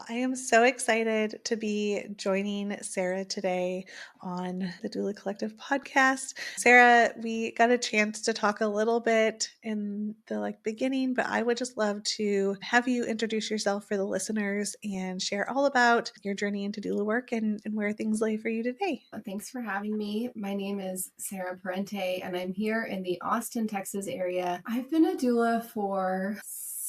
I am so excited to be joining Sarah today on the Doula Collective podcast. Sarah, we got a chance to talk a little bit in the beginning, but I would just love to have you introduce yourself for the listeners and share all about your journey into doula work and where things lay for you today. Thanks for having me. My name is Sarah Parente, and I'm here in the Austin, Texas area. I've been a doula for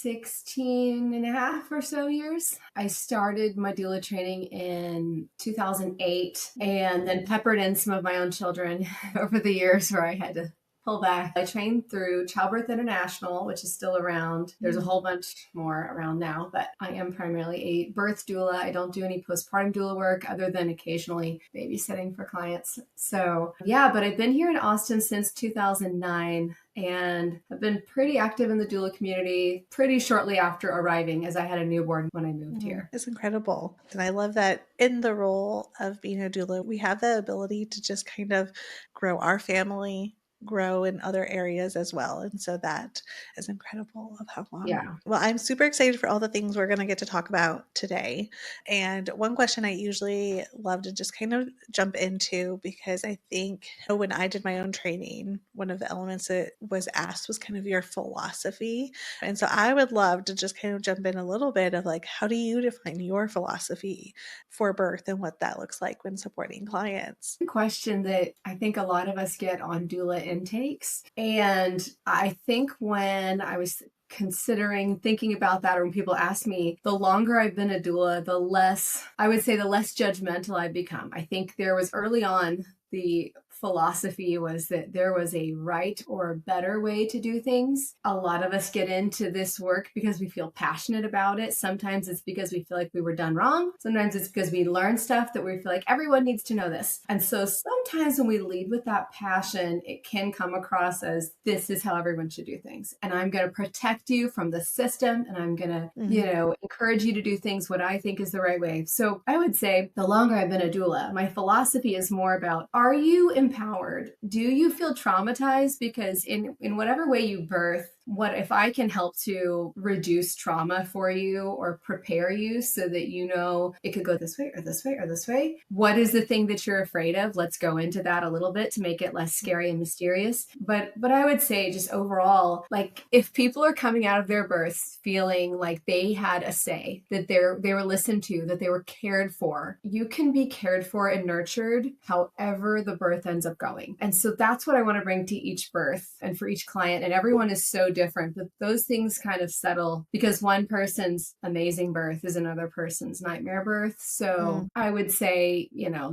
16 and a half or so years. I started my doula training in 2008 and then peppered in some of my own children over the years where I had to pull back. I trained through Childbirth International, which is still around. There's a whole bunch more around now, but I am primarily a birth doula. I don't do any postpartum doula work other than occasionally babysitting for clients. So yeah, but I've been here in Austin since 2009 and have been pretty active in the doula community pretty shortly after arriving, as I had a newborn when I moved here. It's incredible. And I love that in the role of being a doula, we have the ability to just kind of grow our family, grow in other areas as well. And so that is incredible of how long. Yeah. Well, I'm super excited for all the things we're going to get to talk about today. And one question I usually love to just kind of jump into, because I think when I did my own training, one of the elements that was asked was kind of your philosophy. And so I would love to just kind of jump in a little bit of how do you define your philosophy for birth and what that looks like when supporting clients? Question that I think a lot of us get on doula intakes. And I think when I was thinking about that, or when people ask me, the longer I've been a doula, the less judgmental I've become. I think there was early on, the philosophy was that there was a right or a better way to do things. A lot of us get into this work because we feel passionate about it. Sometimes it's because we feel like we were done wrong. Sometimes it's because we learned stuff that we feel like everyone needs to know this. And so sometimes when we lead with that passion, it can come across as this is how everyone should do things. And I'm going to protect you from the system, and I'm going to, encourage you to do things what I think is the right way. So I would say the longer I've been a doula, my philosophy is more about, are you empowered? Do you feel traumatized? Because in whatever way you birth, what if I can help to reduce trauma for you or prepare you so that you know it could go this way or this way or this way? What is the thing that you're afraid of? Let's go into that a little bit to make it less scary and mysterious. But I would say just overall, if people are coming out of their births feeling like they had a say, that they were listened to, that they were cared for, you can be cared for and nurtured however the birth ends up going. And so that's what I want to bring to each birth and for each client. And everyone is so different, but those things kind of settle because one person's amazing birth is another person's nightmare birth. So I would say,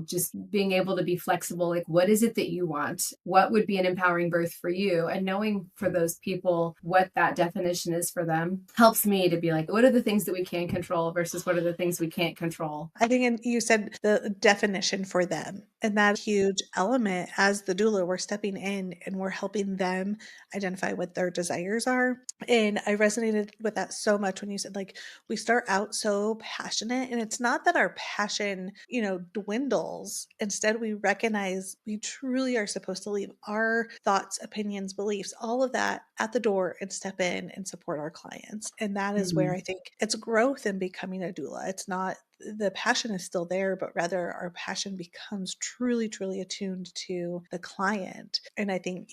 just being able to be flexible, what is it that you want? What would be an empowering birth for you? And knowing for those people what that definition is for them helps me to be like, what are the things that we can control versus what are the things we can't control? I think you said the definition for them, and that huge element as the doula, we're stepping in and we're helping them identify what their desires are. And I resonated with that so much when you said, we start out so passionate, and it's not that our passion, dwindles. Instead, we recognize we truly are supposed to leave our thoughts, opinions, beliefs, all of that at the door and step in and support our clients. And that is where I think it's growth in becoming a doula. It's not the passion is still there, but rather our passion becomes truly, truly attuned to the client. And I think,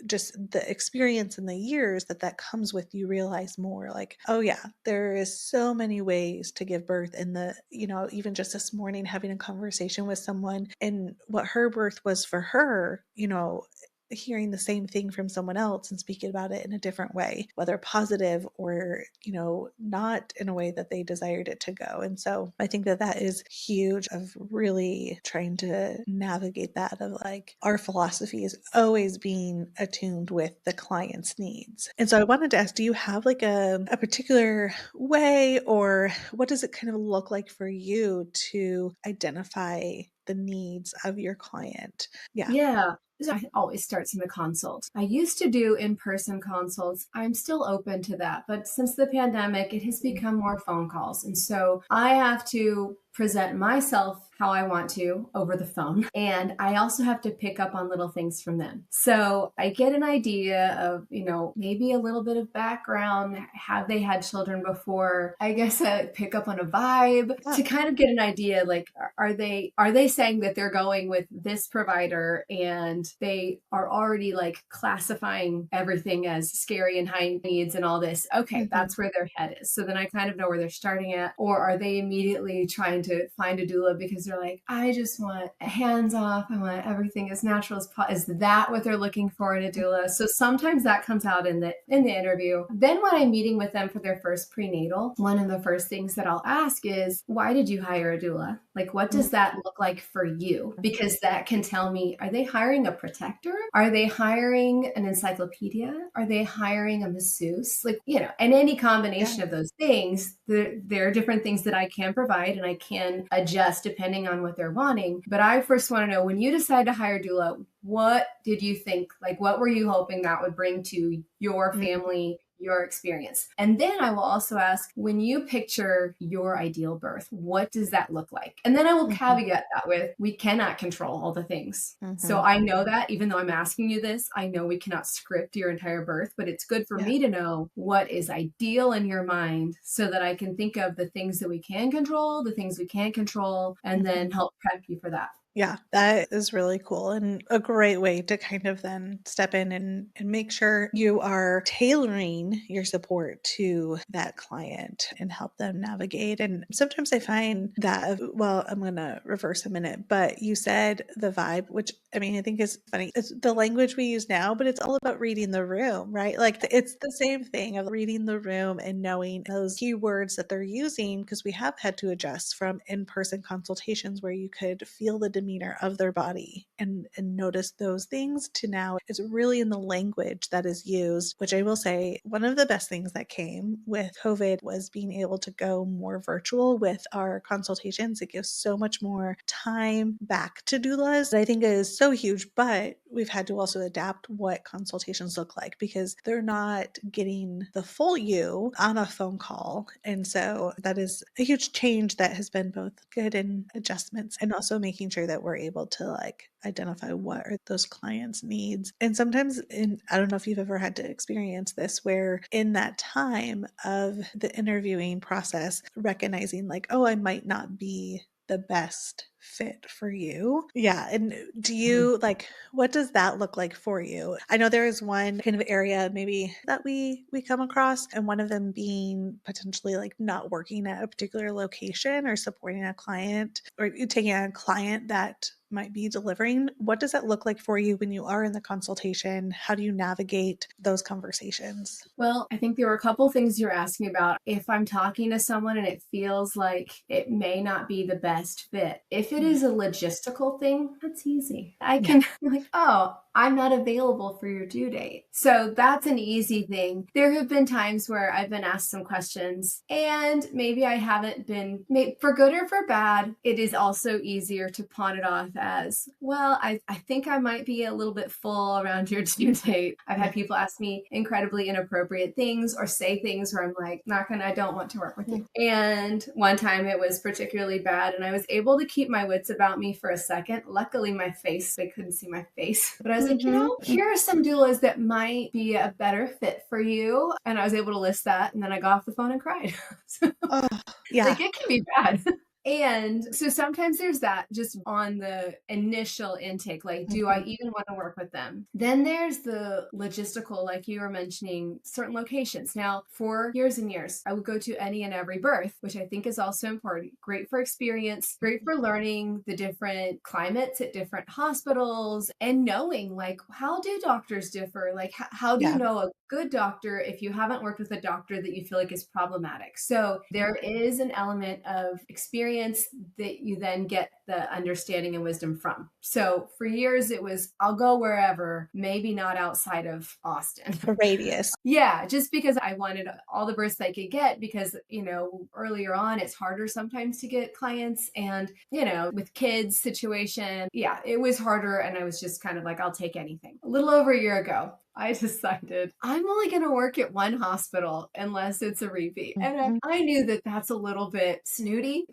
just the experience and the years that comes with, you realize more oh yeah, there is so many ways to give birth. And even just this morning, having a conversation with someone and what her birth was for her, hearing the same thing from someone else and speaking about it in a different way, whether positive or, not in a way that they desired it to go. And so I think that is huge of really trying to navigate that of our philosophy is always being attuned with the client's needs. And so I wanted to ask, do you have a particular way, or what does it kind of look like for you to identify the needs of your client? Yeah. It always starts in the consult. I used to do in-person consults. I'm still open to that, but since the pandemic, it has become more phone calls. And so I have to present myself how I want to over the phone. And I also have to pick up on little things from them. So I get an idea of, maybe a little bit of background. Have they had children before? I guess I pick up on a vibe Yeah. to kind of get an idea, like, are they saying that they're going with this provider and they are already like classifying everything as scary and high needs and all this? Okay, Mhm. that's where their head is. So then I kind of know where they're starting at. Or are they immediately trying to find a doula because they're like, I just want hands off. I want everything as natural as possible. Is that what they're looking for in a doula? So sometimes that comes out in the interview. Then when I'm meeting with them for their first prenatal, one of the first things that I'll ask is, why did you hire a doula? Like, what does that look like for you? Because that can tell me, are they hiring a protector? Are they hiring an encyclopedia? Are they hiring a masseuse? Like, and any Yeah. combination of those things, there are different things that I can provide and I can adjust depending on what they're wanting. But I first want to know, when you decide to hire doula, what did you think? Like, what were you hoping that would bring to your Mm. family, your experience? And then I will also ask, when you picture your ideal birth, what does that look like? And then I will Mhm. caveat that with, we cannot control all the things. So Mhm. I know that even though I'm asking you this, I know we cannot script your entire birth, but it's good for Yeah. me to know what is ideal in your mind so that I can think of the things that we can control, the things we can't control, and then Mhm. help prep you for that. Yeah, that is really cool and a great way to kind of then step in and make sure you are tailoring your support to that client and help them navigate. And sometimes I find that, well, I'm going to reverse a minute, but you said the vibe, which I mean, I think is funny. It's the language we use now, but it's all about reading the room, right? Like it's the same thing of reading the room and knowing those keywords that they're using because we have had to adjust from in-person consultations where you could feel the demeanor of their body and notice those things to now it's really in the language that is used, which I will say one of the best things that came with COVID was being able to go more virtual with our consultations. It gives so much more time back to doulas. I think is so huge, but we've had to also adapt what consultations look like because they're not getting the full you on a phone call. And so that is a huge change that has been both good and adjustments and also making sure that we're able to like identify what are those clients' needs. And sometimes I don't know if you've ever had to experience this where in that time of the interviewing process, recognizing like, oh, I might not be the best fit for you. Yeah. And do you like what does that look like for you? I know there is one kind of area maybe that we come across and one of them being potentially like not working at a particular location or supporting a client or you taking on a client that might be delivering. What does that look like for you when you are in the consultation? How do you navigate those conversations? Well, I think there were a couple things you're asking about. If I'm talking to someone and it feels like it may not be the best fit, if it Mm. is a logistical thing, that's easy. I Yeah. can, like, oh, I'm not available for your due date. So that's an easy thing. There have been times where I've been asked some questions and maybe I haven't been, for good or for bad, it is also easier to pawn it off as, well, I think I might be a little bit full around your due date. I've Yeah. had people ask me incredibly inappropriate things or say things where I'm like, I don't want to work with you. And one time it was particularly bad and I was able to keep my wits about me for a second. Luckily, they couldn't see my face, but I was like, Mm-hmm. here are some doulas that might be a better fit for you. And I was able to list that. And then I got off the phone and cried. So, Oh, like, yeah. it can be bad. And so sometimes there's that just on the initial intake, like, do I Mhm. even want to work with them? Then there's the logistical, like you were mentioning, certain locations. Now, for years and years, I would go to any and every birth, which I think is also important. Great for experience, great for learning the different climates at different hospitals and knowing, like, how do doctors differ? Like, how do you Yeah. know a good doctor if you haven't worked with a doctor that you feel like is problematic? So there is an element of experience experience that you then get the understanding and wisdom from. So for years, it was, I'll go wherever, maybe not outside of Austin. A radius. Yeah, just because I wanted all the births I could get because, earlier on, it's harder sometimes to get clients. And, with kids situation, yeah, it was harder. And I was just kind of like, I'll take anything. A little over a year ago, I decided I'm only going to work at one hospital unless it's a repeat. And Mhm. I knew that that's a little bit snooty,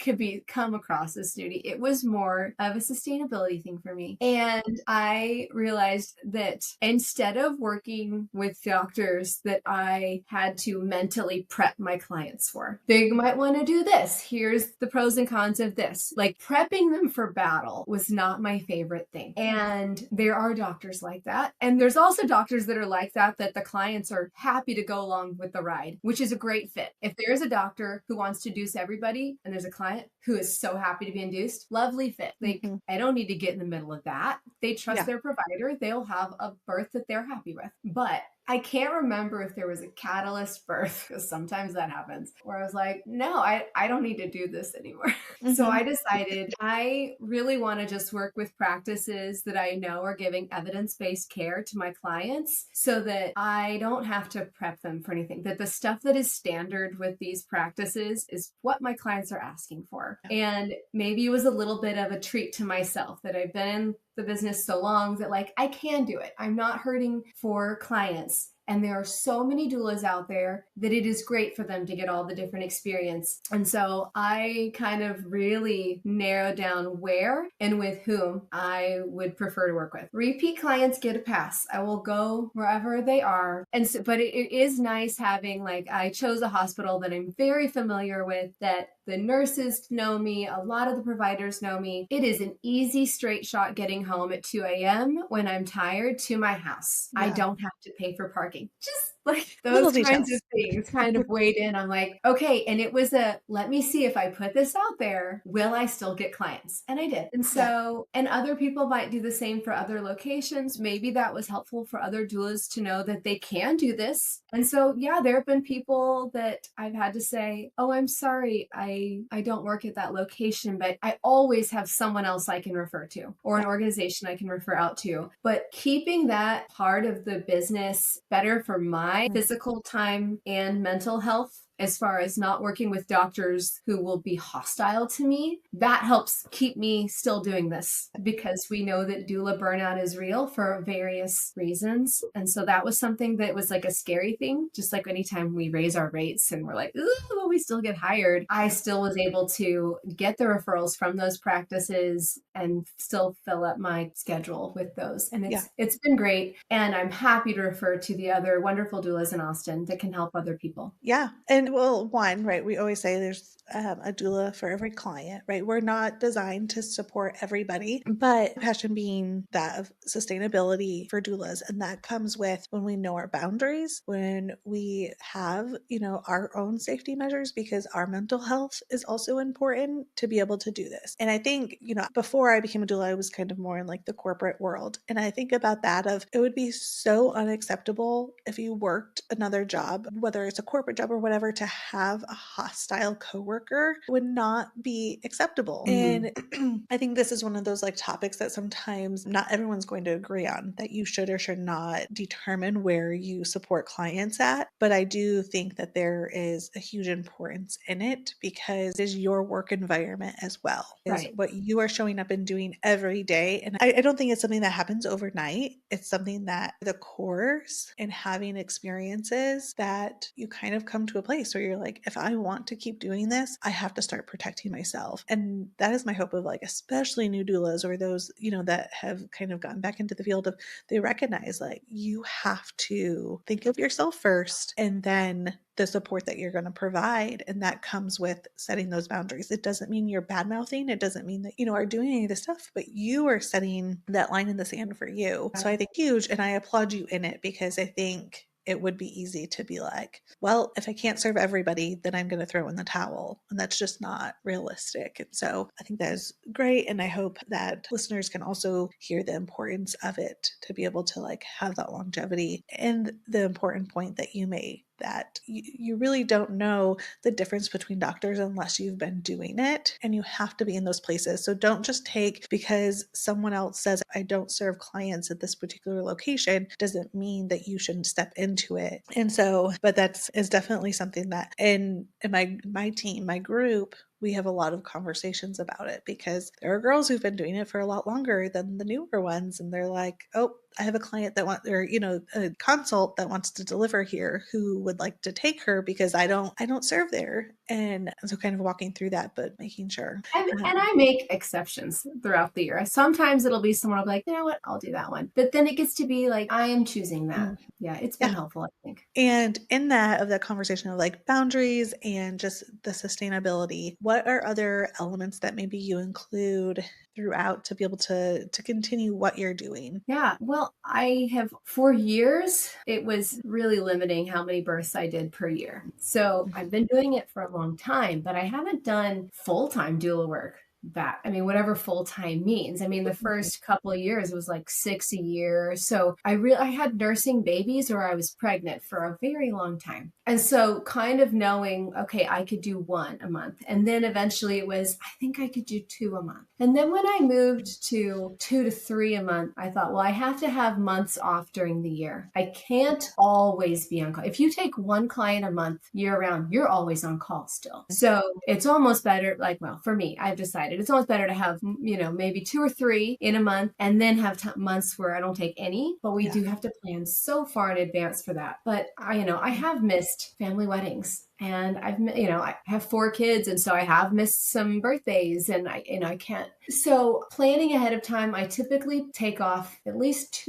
come across as snooty. It was more of a sustainability thing for me. And I realized that instead of working with doctors that I had to mentally prep my clients for, they might want to do this. Here's the pros and cons of this. Like prepping them for battle was not my favorite thing. And there are doctors like that. And there's also doctors that are like that the clients are happy to go along with the ride, which is a great fit. If there's a doctor who wants to induce everybody and there's a client who is so happy to be induced, lovely fit. Like, Mhm. I don't need to get in the middle of that. They trust Yeah. their provider. They'll have a birth that they're happy with. But I can't remember if there was a catalyst birth, because sometimes that happens, where I was like, no, I don't need to do this anymore. So Mhm. I decided I really want to just work with practices that I know are giving evidence-based care to my clients so that I don't have to prep them for anything, that the stuff that is standard with these practices is what my clients are asking for. Yeah. And maybe it was a little bit of a treat to myself that I've been in the business so long that like I can do it. I'm not hurting for clients. And there are so many doulas out there that it is great for them to get all the different experience. And so I kind of really narrowed down where and with whom I would prefer to work with. Repeat clients get a pass. I will go wherever they are. And so, but it is nice having, like, I chose a hospital that I'm very familiar with, that the nurses know me, a lot of the providers know me. It is an easy straight shot getting home at 2 a.m. when I'm tired to my house. I Yeah. don't have to pay for parking. Just like Little those kinds of details. things kind of weighed in. I'm like, okay. And it was let me see if I put this out there, will I still get clients? And I did. And Yeah. so, and other people might do the same for other locations. Maybe that was helpful for other doulas to know that they can do this. And so, yeah, there have been people that I've had to say, oh, I'm sorry, I don't work at that location, but I always have someone else I can refer to or an Yeah. organization I can refer out to. But keeping that part of the business better for my physical time and mental health, as far as not working with doctors who will be hostile to me, that helps keep me still doing this, because we know that doula burnout is real for various reasons. And so that was something that was like a scary thing. Just like anytime we raise our rates and we're like, ooh, well, we still get hired, I still was able to get the referrals from those practices and still fill up my schedule with those. And Yeah. it's been great. And I'm happy to refer to the other wonderful doulas in Austin that can help other people. Yeah. And well, one, right, we always say there's a doula for every client, right? We're not designed to support everybody, but passion being that of sustainability for doulas. And that comes with when we know our boundaries, when we have, our own safety measures, because our mental health is also important to be able to do this. And I think, before I became a doula, I was kind of more in like the corporate world. And I think about that of it would be so unacceptable if you worked another job, whether it's a corporate job or whatever, to have a hostile coworker would not be acceptable. Mhm. And I think this is one of those like topics that sometimes not everyone's going to agree on, that you should or should not determine where you support clients at. But I do think that there is a huge importance in it, because it is your work environment as well, is Right. what you are showing up and doing every day. And I don't think it's something that happens overnight. It's something that the course and having experiences that you kind of come to a place where you're like, if I want to keep doing this, I have to start protecting myself. And that is my hope of like, especially new doulas or those, that have kind of gotten back into the field of, they recognize like you have to think of yourself first and then the support that you're going to provide. And that comes with setting those boundaries. It doesn't mean you're bad mouthing. It doesn't mean that, are doing any of this stuff, but you are setting that line in the sand for you. So I think huge. And I applaud you in it, because I think it would be easy to be like, well, if I can't serve everybody, then I'm going to throw in the towel. And that's just not realistic. And so I think that is great. And I hope that listeners can also hear the importance of it, to be able to like have that longevity, and the important point that you made that you really don't know the difference between doctors unless you've been doing it, and you have to be in those places. So don't just take because someone else says, I don't serve clients at this particular location, doesn't mean that you shouldn't step into it. And so, but that's is definitely something that in my team, my group, we have a lot of conversations about it because there are girls who've been doing it for a lot longer than the newer ones. And they're like, oh, I have a client that wants, or, a consult that wants to deliver here who would like to take her because I don't serve there. And so kind of walking through that, but making sure. And I make exceptions throughout the year. Sometimes it'll be someone I'll be like, you know what, I'll do that one. But then it gets to be like, I am choosing that. Mm, Yeah, it's been yeah. helpful, I think. And in that of that conversation of like boundaries and just the sustainability, what are other elements that maybe you include throughout to be able to continue what you're doing? Yeah, well, I have for years, it was really limiting how many births I did per year. So I've been doing it for a long time, but I haven't done full-time doula work. That, I mean, whatever full time means. I mean, the Mhm. first couple of years it was like 6 a year. So I had nursing babies or I was pregnant for a very long time. And so kind of knowing, okay, I could do one a month. And then eventually it was, I think I could do two a month. And then when I moved to 2 to 3 a month, I thought, well, I have to have months off during the year. I can't always be on call. If you take one client a month year round, you're always on call still. So it's almost better, like, well, for me, I've decided it's almost better to have, maybe 2 or 3 in a month and then have months where I don't take any. But we Yeah. do have to plan so far in advance for that. But I have missed family weddings. And I have 4 kids, and so I have missed some birthdays, and I can't. So planning ahead of time, I typically take off at least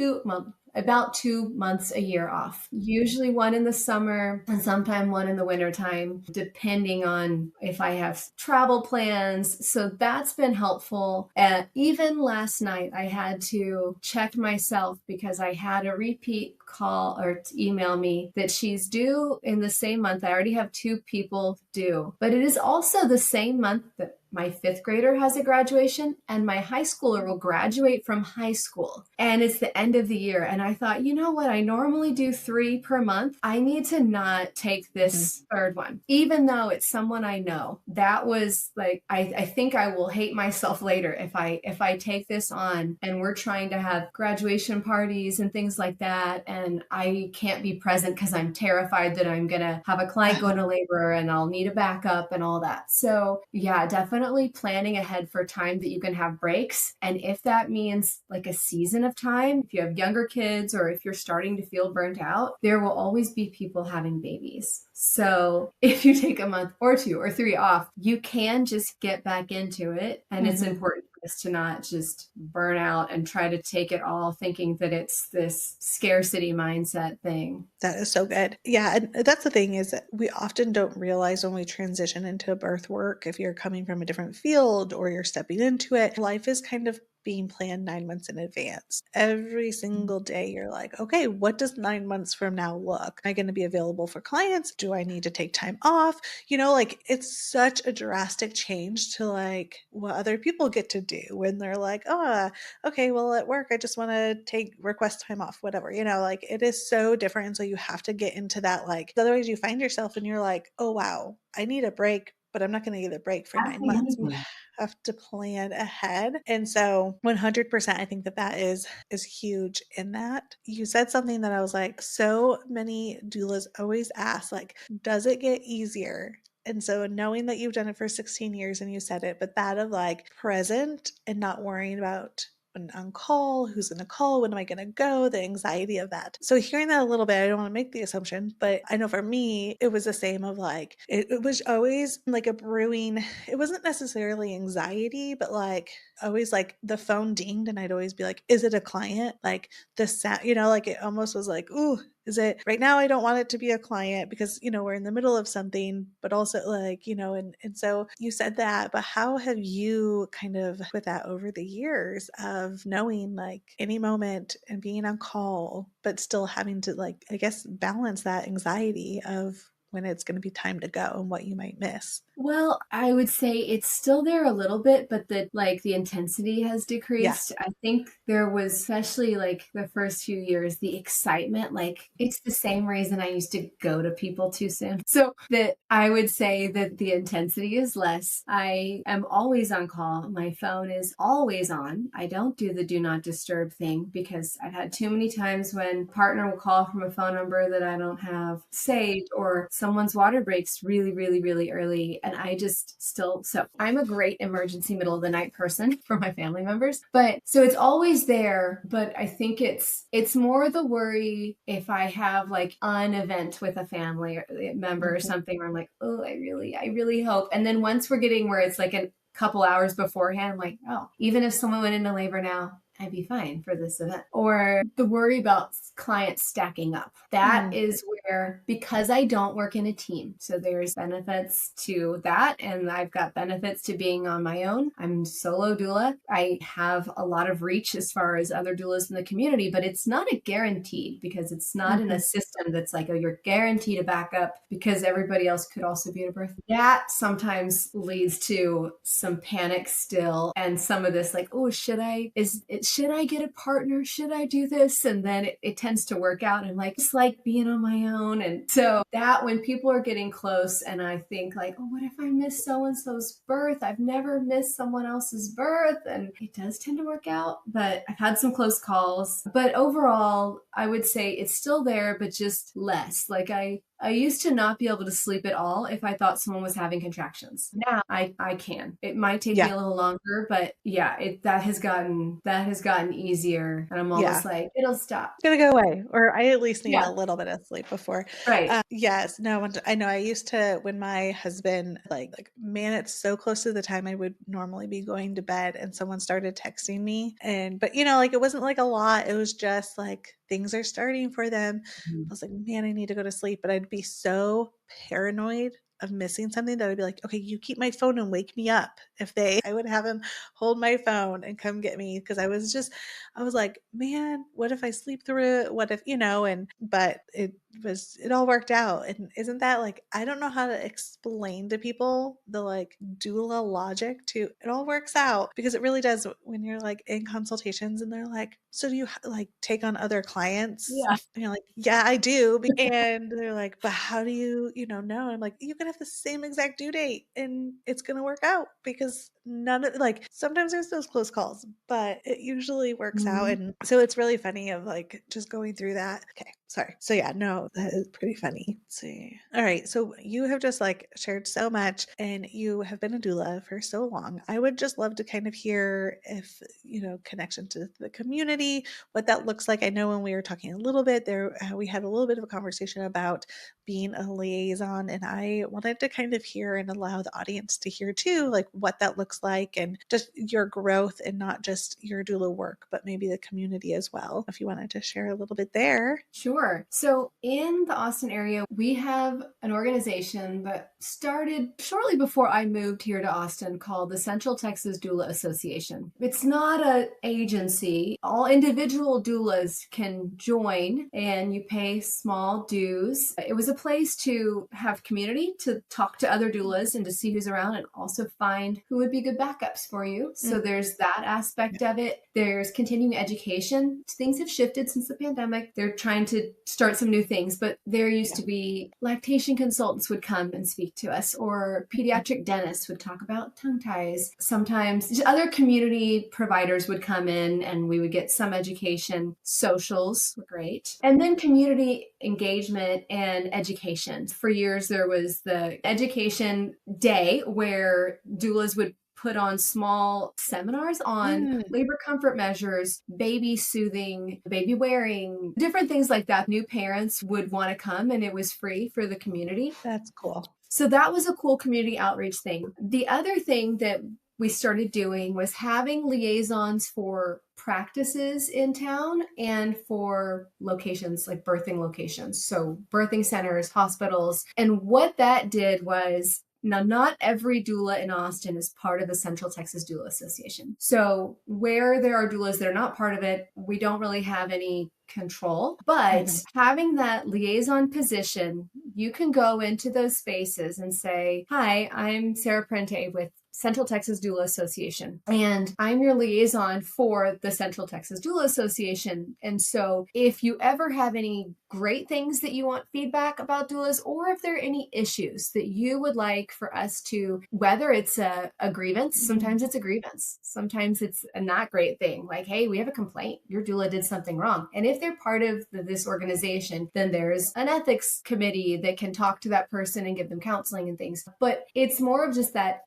about 2 months a year off, usually one in the summer and sometime one in the wintertime, depending on if I have travel plans. So that's been helpful. Even last night, I had to check myself because I had a repeat call or email me that she's due in the same month. I already have 2 people due, but it is also the same month that my 5th grader has a graduation and my high schooler will graduate from high school. And it's the end of the year. And I thought, you know what? I normally do 3 per month. I need to not take Mhm. this third one, even though it's someone I know. That was like, I think I will hate myself later if I take this on and we're trying to have graduation parties and things like that. And I can't be present because I'm terrified that I'm going to have a client go into labor and I'll need a backup and all that. So yeah, definitely planning ahead for time that you can have breaks. And if that means like a season of time, if you have younger kids or if you're starting to feel burnt out, there will always be people having babies. So if you take a month or 2 or 3 off, you can just get back into it. And it's Mhm. important for us to not just burn out and try to take it all thinking that it's this scarcity mindset thing. That is so good. Yeah, and that's the thing is that we often don't realize when we transition into birth work, if you're coming from a different field or you're stepping into it, life is kind of being planned 9 months in advance. Every single day, you're like, okay, what does 9 months from now look? Am I going to be available for clients? Do I need to take time off? Like it's such a drastic change to like what other people get to do when they're like, oh, okay, well, at work, I just want to take request time off, whatever, like it is so different. And so you have to get into that, like, otherwise you find yourself and you're like, oh, wow, I need a break, but I'm not going to get a break for Ask 9 months. You anything. have to plan ahead. And so 100%, I think that is huge in that. You said something that I was like, so many doulas always ask, like, does it get easier? And so knowing that you've done it for 16 years and you said it, but that of like present and not worrying about when on call, who's going to call, when am I going to go, the anxiety of that. So hearing that a little bit, I don't want to make the assumption, but I know for me, it was the same of like, it was always like a brewing, it wasn't necessarily anxiety, but like always like the phone dinged and I'd always be like, is it a client? Like the sound, like it almost was like, ooh, is it right now? I don't want it to be a client because, we're in the middle of something, but also like, and so you said that, but how have you kind of put that over the years of knowing like any moment and being on call, but still having to like, I guess, balance that anxiety of when it's going to be time to go and what you might miss. Well, I would say it's still there a little bit, but the intensity has Yeah. decreased. I think there was, especially like the first few years, the excitement, like it's the same reason I used to go to people too soon. So that I would say that the intensity is less. I am always on call. My phone is always on. I don't do the do not disturb thing because I've had too many times when partner will call from a phone number that I don't have saved, or someone's water breaks really, really, really early. And I just still, so I'm a great emergency middle of the night person for my family members, but so it's always there. But I think it's more the worry if I have like an event with a family or a member or Mhm. something where I'm like, oh, I really hope. And then once we're getting where it's like a couple hours beforehand, I'm like, oh, even if someone went into labor now, I'd be fine for this event. Or the worry about clients stacking up. That Mm. is where, because I don't work in a team, so there's benefits to that. And I've got benefits to being on my own. I'm solo doula. I have a lot of reach as far as other doulas in the community, but it's not a guaranteed because it's not in a Mhm. system that's like, oh, you're guaranteed a backup because everybody else could also be at a birth. That sometimes leads to some panic still and some of this like, oh, should I get a partner? Should I do this? And then it tends to work out. And I'm like, it's like being on my own. And so that when people are getting close and I think like, oh, what if I miss so-and-so's birth? I've never missed someone else's birth. And it does tend to work out, but I've had some close calls. But overall, I would say it's still there, but just less. Like I used to not be able to sleep at all if I thought someone was having contractions. Now I can. It might take me Yeah. a little longer, but yeah, that has gotten easier. And I'm Yeah. almost like, it'll stop. Gonna go away, or I at least need Yeah, a little bit of sleep before. right. Yes, no, and I know I used to when my husband man, it's so close to the time I would normally be going to bed, and someone started texting me, but like it wasn't like a lot. It was just like things are starting for them. I Mhm. was like, man, I need to go to sleep, but I'd be so paranoid of missing something that I'd be like, okay, you keep my phone and wake me up. I would have him hold my phone and come get me because I was like, man, what if I sleep through it? What if, but it all worked out. And isn't that like, I don't know how to explain to people the like doula logic to it all works out because it really does when you're like in consultations and they're like, so do you like take on other clients? Yeah. And you're like, yeah, I do. And they're like, but how do know? I'm like, you can have the same exact due date and it's going to work out because none of like sometimes there's those close calls, but it usually works out. Mhm. And so it's really funny of like just going through that. Okay. Sorry. So yeah, no, that is pretty funny. Let's see. All right. So you have just like shared so much and you have been a doula for so long. I would just love to kind of hear if, connection to the community, what that looks like. I know when we were talking a little bit there, we had a little bit of a conversation about being a liaison, and I wanted to kind of hear and allow the audience to hear too, like what that looks like and just your growth and not just your doula work, but maybe the community as well. If you wanted to share a little bit there. Sure. So in the Austin area, we have an organization that started shortly before I moved here to Austin called the Central Texas Doula Association. It's not an agency. All individual doulas can join and you pay small dues. It was a place to have community, to talk to other doulas and to see who's around and also find who would be good backups for you. So Mm, there's that aspect of it. There's continuing education. Things have shifted since the pandemic. They're trying to start some new things, but there used yeah. to be lactation consultants would come and speak to us, or pediatric dentists would talk about tongue ties. Sometimes other community providers would come in and we would get some education. Socials were great. And then community engagement and education. For years, there was the education day where doulas would put on small seminars on Mm, labor comfort measures, baby soothing, baby wearing, different things like that. New parents would want to come and it was free for the community. that's cool. So that was a cool community outreach thing. The other thing that we started doing was having liaisons for practices in town and for locations like birthing locations. So birthing centers, hospitals. And what that did was now, not every doula in Austin is part of the Central Texas Doula Association. So, where there are doulas that are not part of it, we don't really have any control. But Mhm. having that liaison position you can go into those spaces and say, hi, I'm Sarah Parente with Central Texas Doula Association, and I'm your liaison for the Central Texas Doula Association. And so if you ever have any great things that you want feedback about doulas, or if there are any issues that you would like for us to, whether it's a grievance, Mhm. sometimes it's a grievance, sometimes it's a not great thing, like, hey, we have a complaint, your doula did something wrong. And if they're part of this organization, then there's an ethics committee that can talk to that person and give them counseling and things. But it's more of just that,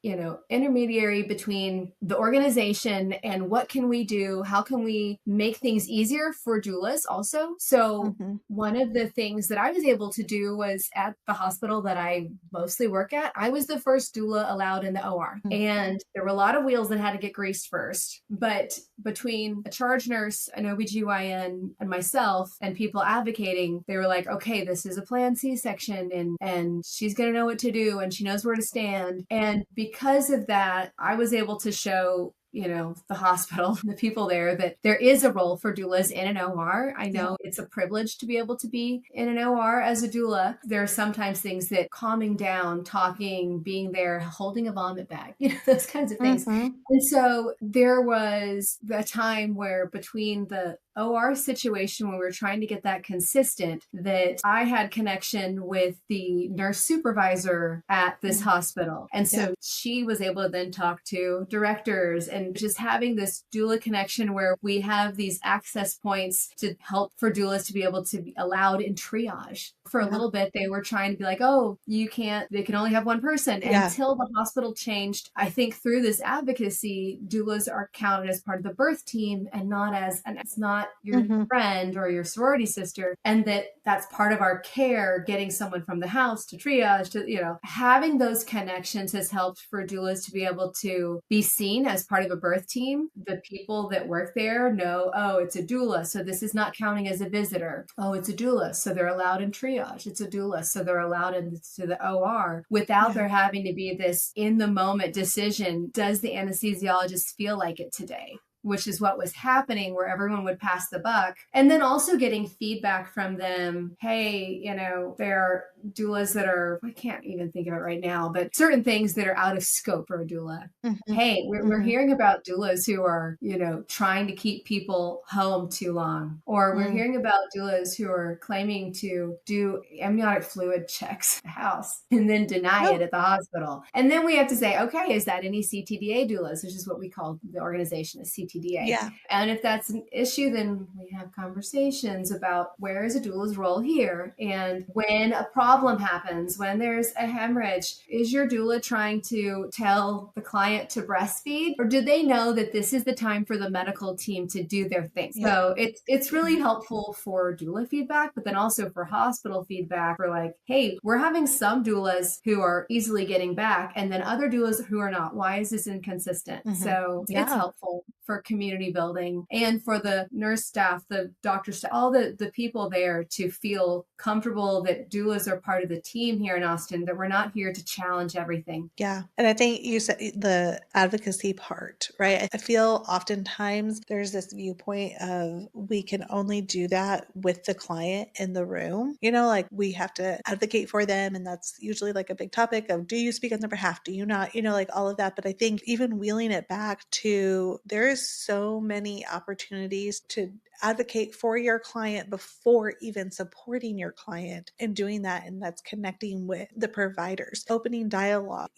intermediary between the organization and what can we do? How can we make things easier for doulas also? So Mhm. one of the things that I was able to do was at the hospital that I mostly work at, I was the first doula allowed in the OR. Mhm. And there were a lot of wheels that had to get greased first. But between a charge nurse, an OBGYN, and myself, and people advocating, they were like, okay, this is a planned C-section, and she's going to know what to do, and she knows where to stand. And because of that, I was able to show the hospital, the people there, that there is a role for doulas in an OR. I Yeah. know it's a privilege to be able to be in an OR as a doula. There are sometimes things that calming down, talking, being there, holding a vomit bag, those kinds of things. Mhm. And so there was a time where between the OR situation when we were trying to get that consistent, that I had connection with the nurse supervisor at this Mhm. hospital. And Yeah. so she was able to then talk to directors, and just having this doula connection where we have these access points to help for doulas to be able to be allowed in triage. For a Yeah. little bit, they were trying to be like, oh, they can only have one person, Yeah. until the hospital changed. I think through this advocacy, doulas are counted as part of the birth team and not and it's not your Mhm. friend or your sorority sister, and that's part of our care, getting someone from the house to triage to, having those connections has helped for doulas to be able to be seen as part of a birth team. The people that work there know, oh, it's a doula, so this is not counting as a visitor. Oh, it's a doula, so they're allowed in triage. It's a doula, so they're allowed into the OR, without Yeah. there having to be this in the moment decision. Does the anesthesiologist feel like it today? Which is what was happening, where everyone would pass the buck. And then also getting feedback from them. Hey, there are doulas that are, I can't even think of it right now, but certain things that are out of scope for a doula. Mhm. Hey, we're Mhm. hearing about doulas who are, trying to keep people home too long. Or we're Mm. hearing about doulas who are claiming to do amniotic fluid checks at the house and then deny it Oh, at the hospital. And then we have to say, okay, is that any CTDA doulas, which is what we call the organization, a CTDA. yeah. And if that's an issue, then we have conversations about where is a doula's role here. And when a problem happens, when there's a hemorrhage, is your doula trying to tell the client to breastfeed, or do they know that this is the time for the medical team to do their thing? Yeah. So it's really Mhm. helpful for doula feedback, but then also for hospital feedback, for like, hey, we're having some doulas who are easily getting back, and then other doulas who are not. Why is this inconsistent? Mhm. So it's Yeah. helpful for community building, and for the nurse staff, the doctor staff, all the people there to feel comfortable that doulas are part of the team here in Austin, that we're not here to challenge everything. Yeah, and I think you said the advocacy part, right? I feel oftentimes there's this viewpoint of we can only do that with the client in the room. Like we have to advocate for them, and that's usually like a big topic of do you speak on their behalf? Do you not? Like all of that. But I think even wheeling it back to there is so many opportunities to advocate for your client before even supporting your client and doing that. And that's connecting with the providers, opening dialogue,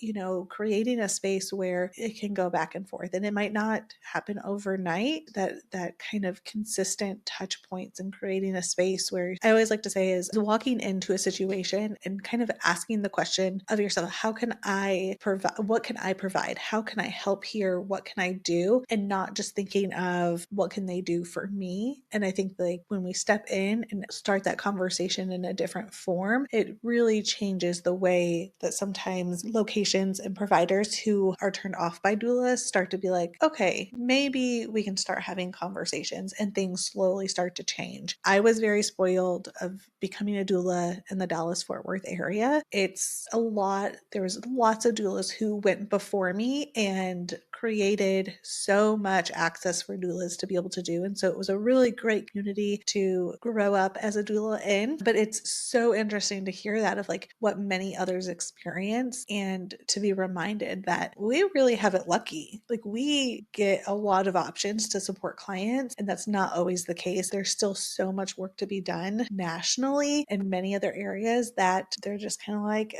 creating a space where it can go back and forth. And it might not happen overnight, that kind of consistent touch points and creating a space where I always like to say is walking into a situation and kind of asking the question of yourself, how can I provide? What can I provide? How can I help here? What can I do? And not just thinking of what can they do for me. And I think like when we step in and start that conversation in a different form, it really changes the way that sometimes locations and providers who are turned off by doulas start to be like, okay, maybe we can start having conversations and things slowly start to change. I was very spoiled of becoming a doula in the Dallas Fort Worth area. It's a lot, there was lots of doulas who went before me and created so much access for doulas to be able to do. And so it was a really really great community to grow up as a doula in. But it's so interesting to hear that of like what many others experience and to be reminded that we really have it lucky. Like we get a lot of options to support clients, and that's not always the case. There's still so much work to be done nationally in many other areas that they're just kind of like,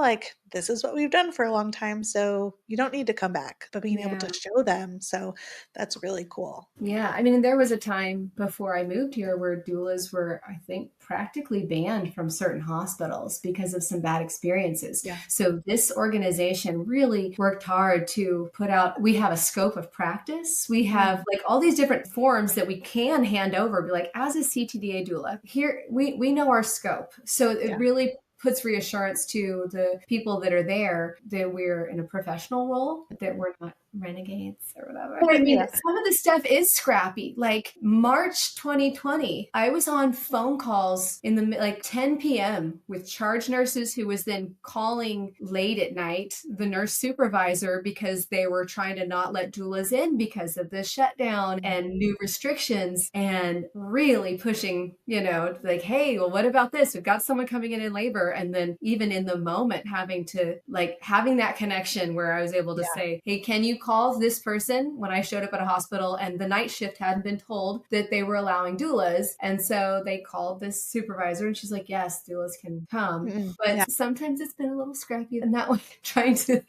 like this is what we've done for a long time. So you don't need to come back, but being able Yeah. to show them. So that's really cool. Yeah, I mean, there was a time before I moved here where doulas were, I think, practically banned from certain hospitals because of some bad experiences. Yeah. So this organization really worked hard to put out, we have a scope of practice. We have like all these different forms that we can hand over, be like, as a CTDA doula, here we know our scope. So it Yeah. really puts reassurance to the people that are there that we're in a professional role, that we're not renegades or whatever. I mean, Yeah. some of the stuff is scrappy. Like March 2020, I was on phone calls in the like 10 p.m. with charge nurses who was then calling late at night the nurse supervisor because they were trying to not let doulas in because of the shutdown and new restrictions, and really pushing, like, hey, well, what about this? We've got someone coming in labor. And then even in the moment having that connection where I was able to say, hey, can you call this person, when I showed up at a hospital and the night shift hadn't been told that they were allowing doulas. And so they called this supervisor and she's like, yes, doulas can come. Yeah. But sometimes it's been a little scrappy in that way, trying to,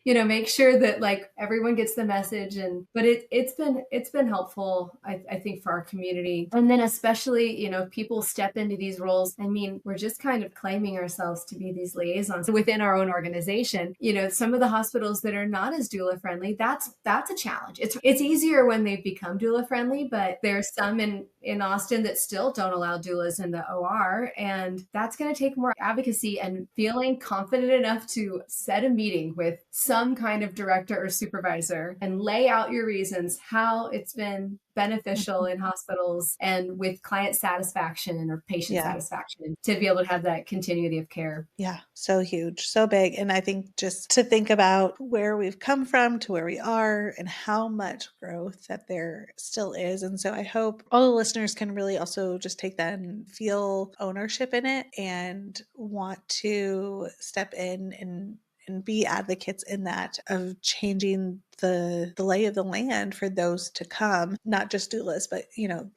make sure that like everyone gets the message. But it's been helpful, I think, for our community. And then especially, people step into these roles. I mean, we're just kind of claiming ourselves to be these liaisons within our own organization. Some of the hospitals that are not as doula friendly, that's a challenge. It's easier when they've become doula friendly, but there's some in Austin that still don't allow doulas in the OR, and that's going to take more advocacy and feeling confident enough to set a meeting with some kind of director or supervisor and lay out your reasons how it's been beneficial in hospitals and with client satisfaction or patient satisfaction to be able to have that continuity of care. Yeah, so huge, so big. And I think just to think about where we've come from to where we are and how much growth that there still is. And so I hope all the listeners can really also just take that and feel ownership in it and want to step in and be advocates in that of changing the lay of the land for those to come, not just doulas, but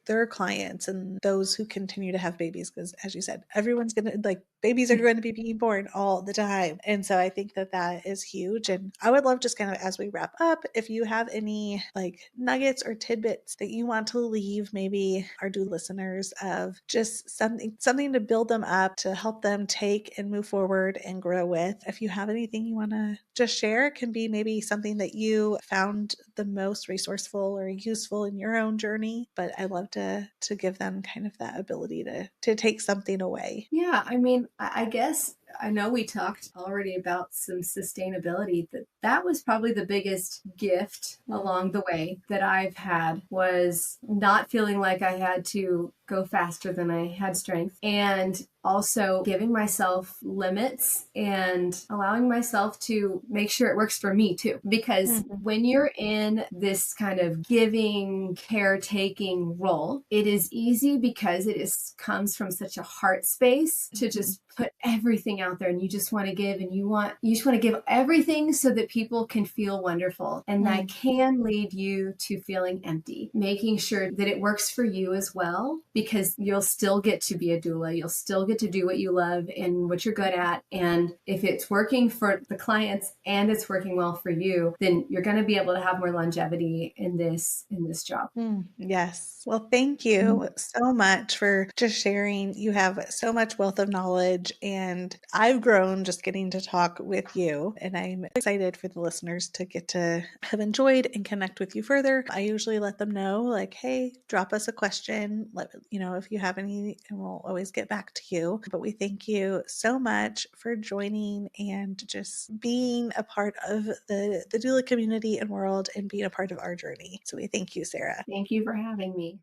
their clients and those who continue to have babies, because as you said, everyone's gonna, like, babies are going to be being born all the time. And so I think that is huge. And I would love, just kind of as we wrap up, if you have any like nuggets or tidbits that you want to leave maybe our doula listeners, of just something to build them up, to help them take and move forward and grow with. If you have anything you want to just share, it can be maybe something that you found the most resourceful or useful in your own journey, but I love to give them kind of that ability to take something away. Yeah, I mean, I guess I know we talked already about some sustainability. That was probably the biggest gift along the way that I've had, was not feeling like I had to go faster than I had strength, and also giving myself limits and allowing myself to make sure it works for me too. Because when you're in this kind of giving, caretaking role, it is easy, because it comes from such a heart space, to just put everything out there, and you just want to give, and you just want to give everything so that people can feel wonderful. And that can lead you to feeling empty. Making sure that it works for you as well, because you'll still get to be a doula. You'll still get to do what you love and what you're good at. And if it's working for the clients and it's working well for you, then you're going to be able to have more longevity in this job. Yes. Well, thank you so much for just sharing. You have so much wealth of knowledge, and I've grown just getting to talk with you. And I'm excited for the listeners to get to have enjoyed and connect with you further. I usually let them know, like, hey, drop us a question. If you have any, and we'll always get back to you. But we thank you so much for joining and just being a part of the doula community and world, and being a part of our journey. So we thank you, Sarah. Thank you for having me.